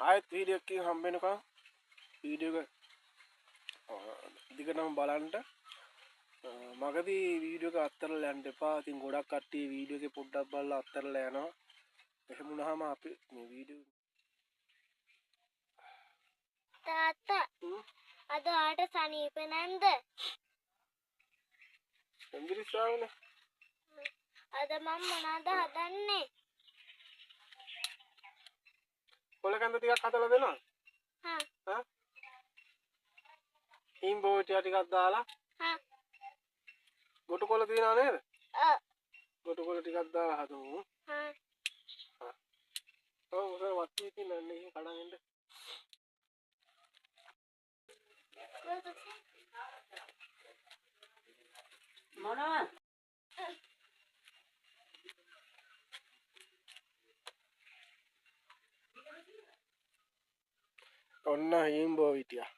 ආයෙත් වීඩියෝ එකකින් හම්බ වෙනකම් වීඩියෝ එක දිගටම බලන්න. මගදී වීඩියෝ එක අත්තරලා යන්න එපා. ඉතින් ගොඩක් කට්ටිය වීඩියෝ එකේ පොඩ්ඩක් බලලා අත්තරලා යනවා. එහෙම වුණාම අපි මේ වීඩියෝ තාත්තා අද ආට සනීප නැන්ද? එම්බිරිස්සාවනේ. අද මම මොනවද හදන්නේ? කොලකන්ද ටිකක් හදලා දෙනවා. හා ඉම්බෝටියා ටිකක් දාලා ගොටු කොල තියනවා නේද? ගොටු කොල ටිකක් දාලා හදමු. ඔව් ඔය වත්ටි තියෙනන්නේ කඩන් එන්න. මොනවද? ඔන්න ඉම්බෝ විටියා.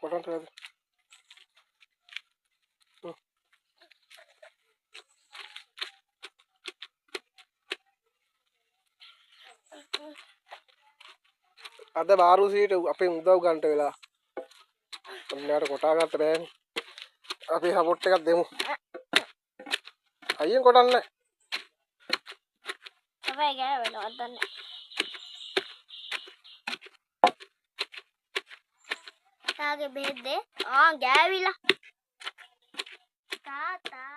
කොටන්ට නේද? අද බාරුසියට අපේ උදව් ගන්නට වෙලා. ඔන්නාට කොටා ගන්න බෑනේ. අපි සපෝට් එකක් දෙමු. අයියෙන් කොටන්නේ. තමයි ගෑවෙනවද දන්නේ. තාගේ බෙහෙත් දෙ. ගෑවිලා. තාතා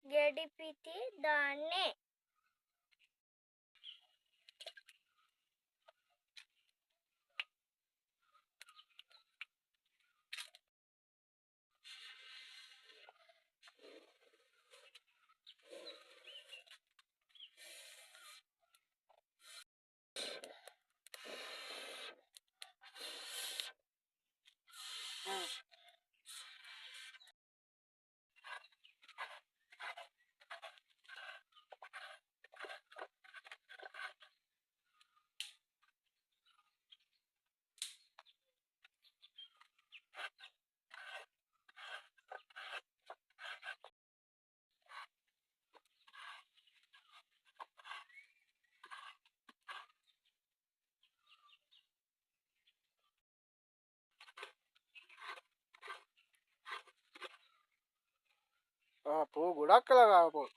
ගෙඩි පිටි දාන්නේ. පෝ ගොඩක් කළා ගාව පොල්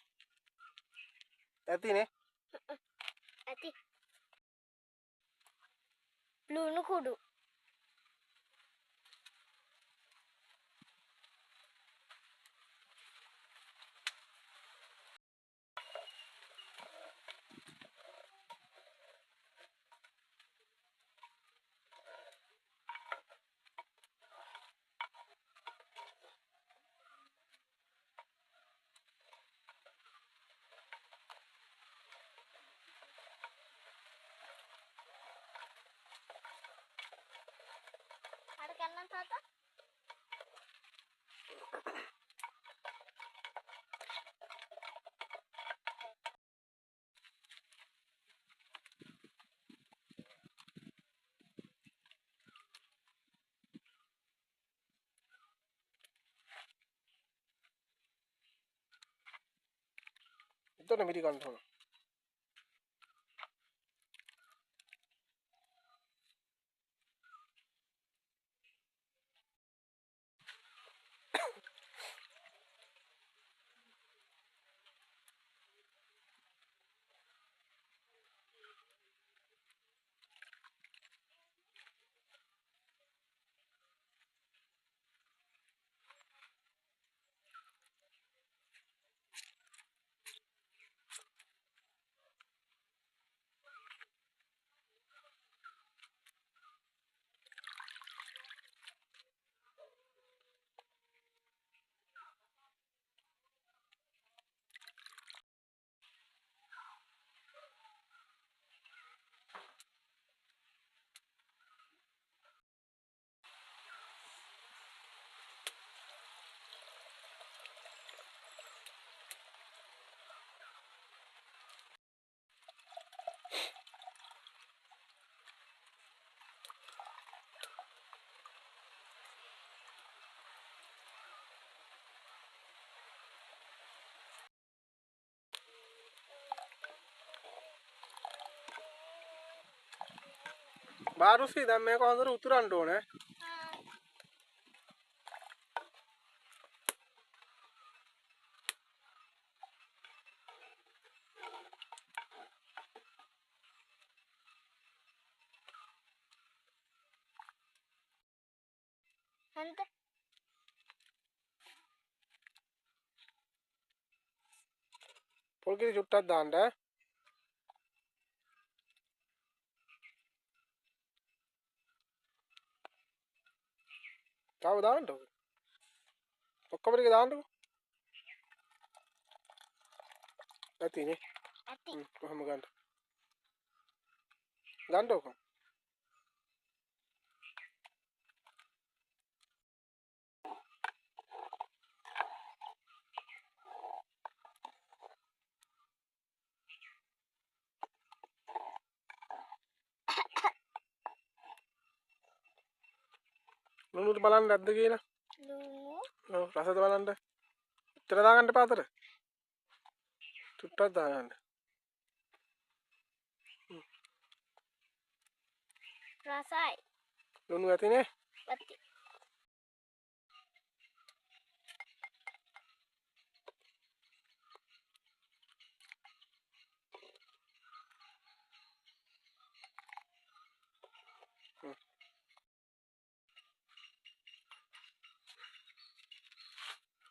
ඇතිනේ ඇති ලුණු කුඩු අර කන්නම් තාත්තා උතන මිරි කන්න ඕන බාරුසි දැන් මේක හොඳට උතුරන්න ඕනේ හන්ද පොල් කිරි චුට්ටක් දාන්න ඈ. තව දාන්නකො ඔක්කොම ටික දාන්නකො ඇතිනේ ඇති කොහොම ගන්නකො ලුණුත් බලන්න නැද්ද කියලා ලුණු ඔව් රසද බලන්න උත්තර දාගන්න එපා අතට චුට්ටක් දාගන්න රසයි ලුණු ඇතිනේ ඇති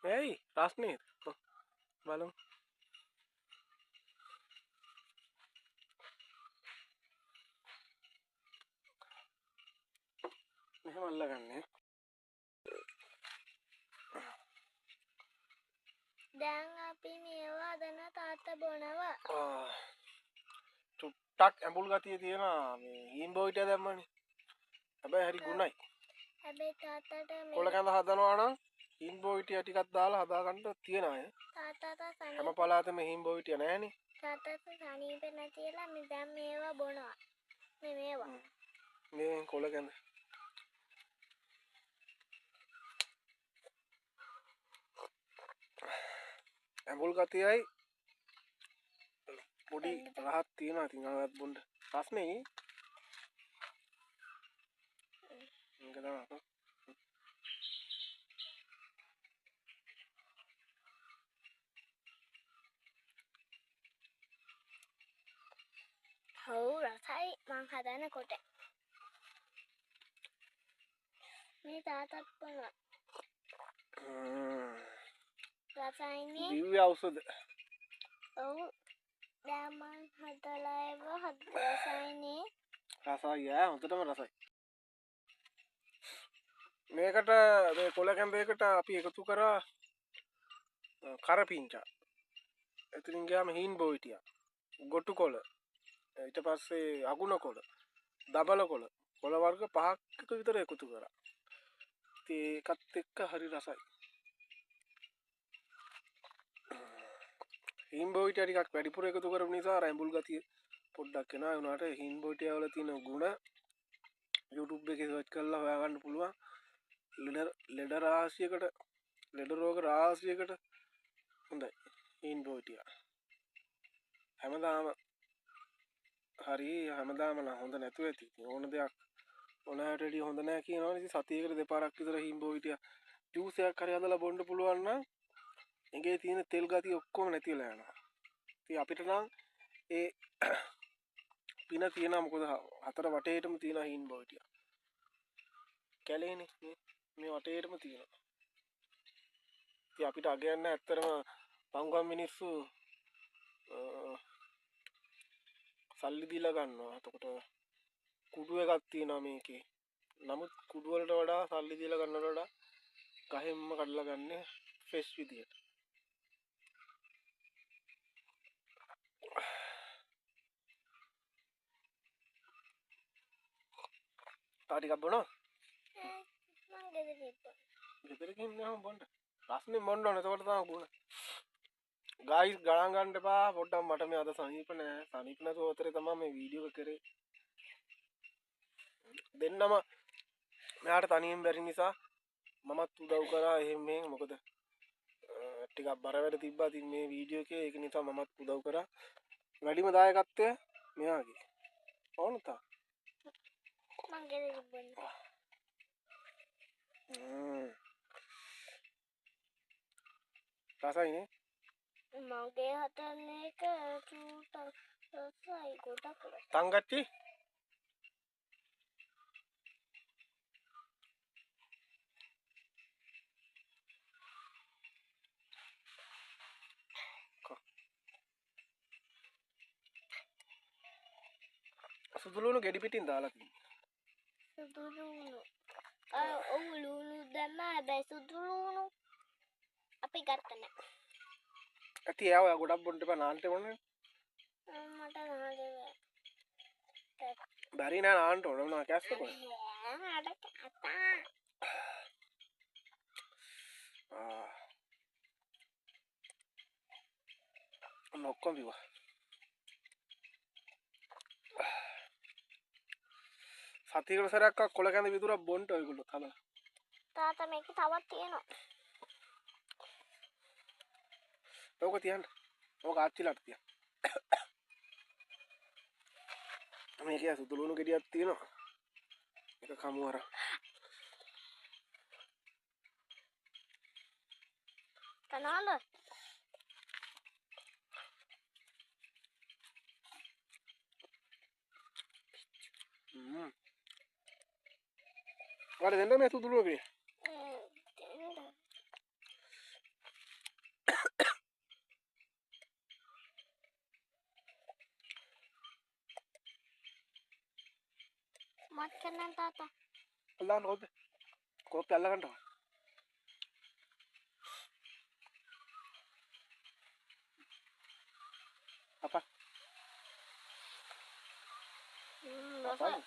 ඇයි රස්නේ බලමු මෙහෙම අල්ලගන්නේ දැන් අපි මේවා හදන තාත්තා බොනවා චුට්ටක් ඇඹුල් ගතිය තියෙනවා මේ හීම්බෝයිට දැම්මනේ හැබැයි හරි ගුණයි හැබැයි තාත්තට කොළ කැඳ හදනවා නම් හීම්බෝයිටිය ටිකක් දාලා හදාගන්න තියෙනවා ඈ තාත්තට හැම පළාතෙම හීම්බෝයිටිය නැහනේ තාත්තට සනීප නැතිලා මේ දැන් මේවා බොනවා මේවා මේ කොළ කැඳ ඇඹුල් ගතියයි පොඩි රහක් තියෙනවා ඉතින් ආවත් බොන්න රස්නේ මේක තමයි ඔව් රසයි මං හදනකොට. මේ තාතත් බොනවා. රසයිනේ. දිව්‍ය ඖෂධ. ඔව්. දැන් මං හදලා රසයිනේ. රසයි හොඳටම රසයි. මේකට මේ කොළ කැඳයකට අපි එකතු කරා කරපිංචා. එතනින් ගියාම හීන් බෝ හිටියා. ගොටු කොළ. ඊට පස්සේ අගුණ කොළ, දබල කොළ, කොළ වර්ග 5ක් විතර එකතු කරා. ඉතින් ඒකත් එක්ක හරි රසයි. හීන් බෝ හිටියා ටිකක් වැඩිපුර එකතු කරපු නිසා රැඹුල් ගතිය පොඩ්ඩක් එනවා. ඒ වුණාට හීන් බෝ හිටියා වල තියෙන ගුණ YouTube එකේ සර්ච් කරලා හොයාගන්න පුළුවන්. ලෙඩ රාශියකට ලෙඩ රෝග රාශියකට හොඳයි හීන් බෝ හිටියා. හැමදාම හරි හැමදාම හොඳ නැතුව ඇති. ඕන දෙයක් ඕනෑමට වැඩිය හොඳ නැහැ කියනවනේ. ඉතින් සතියකට දෙපාරක් විතර හීන් බෝ හිටියා. ජූස් එකක් හරි හදලා බොන්න පුළුවන් නම් ඒකේ තියෙන තෙල් ගතිය ඔක්කොම නැති වෙලා යනවා. ඉතින් අපිට නම් ඒ පින තියෙනවා. මොකද හතර වටේටම තියෙන හීන් බෝ හිටියා. කැලේනේ මේ වටේටම තියෙනවා. ඉතින් අපිට අගයන්න ඇත්තරම පංගම් මිනිස්සු සල්ලි දීලා ගන්නවා. එතකොට කුඩු එකක් තියෙනවා මේකේ. නමුත් කුඩු වලට වඩා සල්ලි දීලා ගන්නවට වඩා ගහෙන්ම කඩලා ගන්න ෆ්‍රෙෂ් විදියට. තා ටිකක් බොනවා. මං ගෙදර ඉපො. ගෙදරකින් නෑ බොන්න. රස්නේ බොන්න ඕනේ. එතකොට තමයි ගුණ. ගායිස් ගණන් ගන්න එපා. පොඩ්ඩක් මට මේ අද සනීප නෑ. සනීප නැතුව උතරේ තමයි මේ වීඩියෝ එක කරේ. දෙන්නම මෙයාට තනියෙන් බැරි නිසා මමත් උදව් කරා එහෙම මෙහෙම. මොකද ටිකක් බර වැඩ තිබ්බා. ඉතින් මේ වීඩියෝ එකේ ඒක නිසා මමත් උදව් කරා. වැඩිම දායකත්වය මෙයාගේ. ඕන තා. මං ගෙදර ඉබොන්න. රසයිනේ. මගේ හදන එක චූට රසයි ගොඩක් රසයි. තංගච්චි සුදුලුණු ගෙඩි පිටින් දාලා තියෙනවා. සුදු ලුණු. ඔව් ලුණු දැම්ම හැබැයි සුදු ලුණු අපි ගත්ත නෑ. ඇති එයා ගොඩක් බොන්න එපා නාන්න ඕනේ. මට නාලේ බැරි නෑ නාන්න ඕන වුණා කැස්ස කොහෙද? ඔක්කොම බිව්වා. සතියකට සැරයක් කොළ කැඳ විදුරක් බොන්න ඔයගොල්ලෝ තමයි. තාත්තා මේකේ තවත් තියෙනවා. ඕක තියන්න. ඕක ආච්චිලාට තියන්න. මේකේ සුදුලුණු ගෙඩියක් තියෙනවා. ඒක කමු අර. තනවල වල දෙන්න මේ සුදුලුණු ගෙඩිය. මත් කරන්න තාත්තා. අල්ලන්න ඕක. කෝප්පය අල්ල ගන්න ඕන. අපා. රසයි.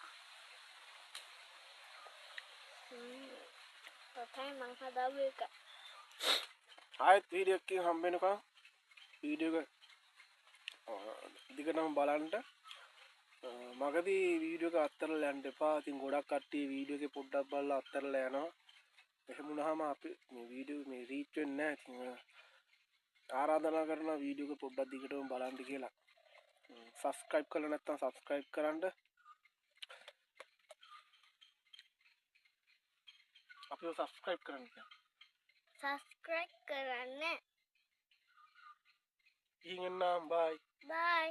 රසයි මං හදාපු එක. ආයෙත් වීඩියෝ එකකින් හම්බ වෙනකම් වීඩියෝ එක දිගටම බලන්න. මගදී වීඩියෝ එක අත්තරලා යන්න එපා. ඉතින් ගොඩක් කට්ටිය වීඩියෝ එකේ පොඩ්ඩක් බලලා අත්තරලා යනවා. එහෙම වුණාම අපි මේ වීඩියෝ මේ රීච් වෙන්නේ නැහැ. ඉතින් ආරාධනා කරනවා වීඩියෝ එක පොඩ්ඩක් දිගටම බලන්න කියලා. සබස්ක්‍රයිබ් කරලා නැත්නම් සබස්ක්‍රයිබ් කරන්න. අපිව සබස්ක්‍රයිබ් කරන්න. සබස්ක්‍රයිබ් කරන්න. ඉතින් එන්නම් බයි. බයි.